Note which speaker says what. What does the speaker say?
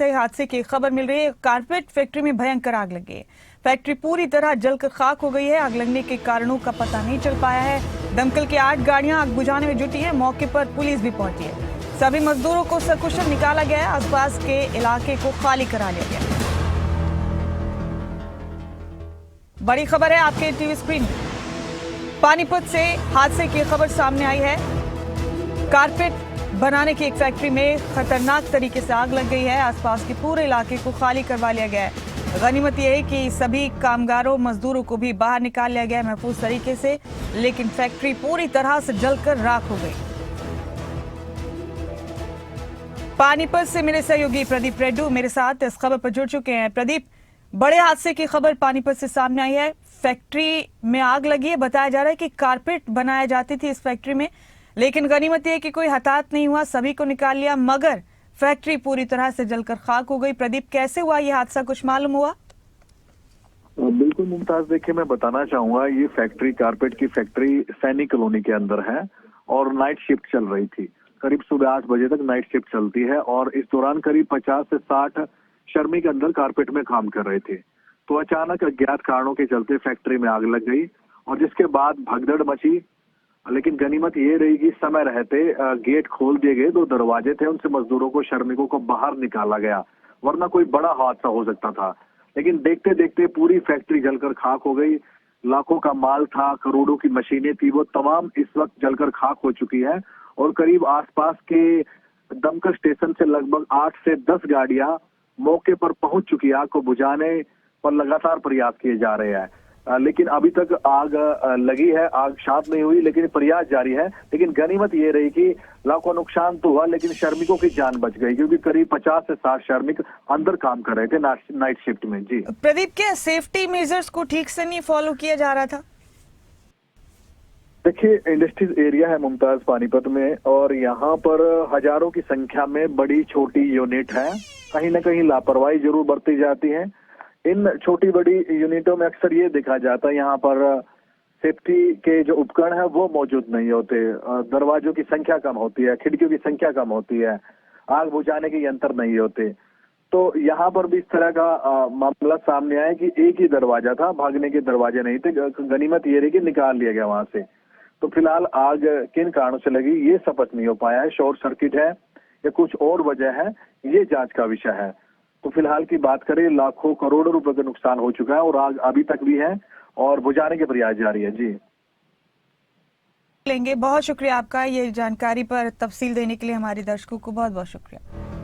Speaker 1: से हादसे की खबर मिल रही है। कारपेट फैक्ट्री में भयंकर आग लगी है। फैक्ट्री पूरी तरह जलकर खाक हो गई है। आग लगने के कारणों का पता नहीं चल पाया है। दमकल की 8 गाड़ियां आग बुझाने में जुटी है। मौके पर पुलिस भी पहुंची है। सभी मजदूरों को सकुशल निकाला गया है। आसपास के इलाके को खाली करा लिया गया है। बड़ी खबर है आपके टीवी स्क्रीन में। पानीपत से हादसे की खबर सामने आई है। कारपेट बनाने की एक फैक्ट्री में खतरनाक तरीके से आग लग गई है। आसपास के पूरे इलाके को खाली करवा लिया गया है। गनीमत यह है कि सभी कामगारों मजदूरों को भी बाहर निकाल लिया गया है महफूज तरीके से, लेकिन फैक्ट्री पूरी तरह से जलकर राख हो गई। पानीपत से मेरे सहयोगी प्रदीप रेड्डू मेरे साथ इस खबर पर जुड़ चुके हैं। प्रदीप, बड़े हादसे की खबर पानीपत से सामने आई है। फैक्ट्री में आग लगी है। बताया जा रहा है कि कारपेट बनाया जाती थी इस फैक्ट्री में, लेकिन गनीमत यह है कि कोई हताहत नहीं हुआ, सभी को निकाल लिया, मगर फैक्ट्री पूरी तरह से जलकर खाक हो गई। प्रदीप, कैसे हुआ ये हादसा, कुछ मालूम हुआ?
Speaker 2: बिल्कुल मुमताज, देखिए मैं बताना चाहूंगा, ये फैक्ट्री कारपेट की फैक्ट्री सैनिक कॉलोनी के अंदर है और नाइट शिफ्ट चल रही थी। करीब सुबह 8 बजे तक नाइट शिफ्ट चलती है और इस दौरान करीब 50 से 60 श्रमिक अंदर कारपेट में काम कर रहे थे। तो अचानक अज्ञात कारणों के चलते फैक्ट्री में आग लग गई और जिसके बाद भगदड़ मची। लेकिन गनीमत ये रही कि समय रहते गेट खोल दिए गए, 2 दरवाजे थे, उनसे मजदूरों को, श्रमिकों को बाहर निकाला गया, वरना कोई बड़ा हादसा हो सकता था। लेकिन देखते देखते पूरी फैक्ट्री जलकर खाक हो गई। लाखों का माल था, करोड़ों की मशीनें थी, वो तमाम इस वक्त जलकर खाक हो चुकी है और करीब आसपास के दमकल स्टेशन से लगभग 8 से 10 गाड़ियां मौके पर पहुंच चुकी है। आग को बुझाने पर लगातार प्रयास किए जा रहे हैं, लेकिन अभी तक आग लगी है, आग शांत नहीं हुई, लेकिन प्रयास जारी है। लेकिन गनीमत ये रही कि लाखों नुकसान तो हुआ, लेकिन श्रमिकों की जान बच गई, क्योंकि करीब 50 से 60 श्रमिक अंदर काम कर रहे थे नाइट शिफ्ट में। जी
Speaker 1: प्रदीप, क्या सेफ्टी मेजर्स को ठीक से नहीं फॉलो किया जा रहा था?
Speaker 2: देखिए, इंडस्ट्रीज एरिया है मुमताज पानीपत में, और यहाँ पर हजारों की संख्या में बड़ी छोटी यूनिट है। कहीं ना कहीं लापरवाही जरूर बरती जाती है। इन छोटी बड़ी यूनिटों में अक्सर ये देखा जाता है, यहाँ पर सेफ्टी के जो उपकरण है वो मौजूद नहीं होते, दरवाजों की संख्या कम होती है, खिड़कियों की संख्या कम होती है, आग बुझाने के यंत्र नहीं होते। तो यहाँ पर भी इस तरह का मामला सामने आया कि एक ही दरवाजा था, भागने के दरवाजे नहीं थे। गनीमत ये रही कि निकाल लिया गया वहां से। तो फिलहाल आग किन कारणों से लगी ये स्पष्ट नहीं हो पाया है। शॉर्ट सर्किट है या कुछ और वजह है, ये जांच का विषय है। तो फिलहाल की बात करें, लाखों करोड़ों रुपए का नुकसान हो चुका है और आग अभी तक भी है और बुझाने के प्रयास जारी है। जी
Speaker 1: लेंगे, बहुत शुक्रिया आपका ये जानकारी पर तफसील देने के लिए। हमारे दर्शकों को बहुत बहुत शुक्रिया।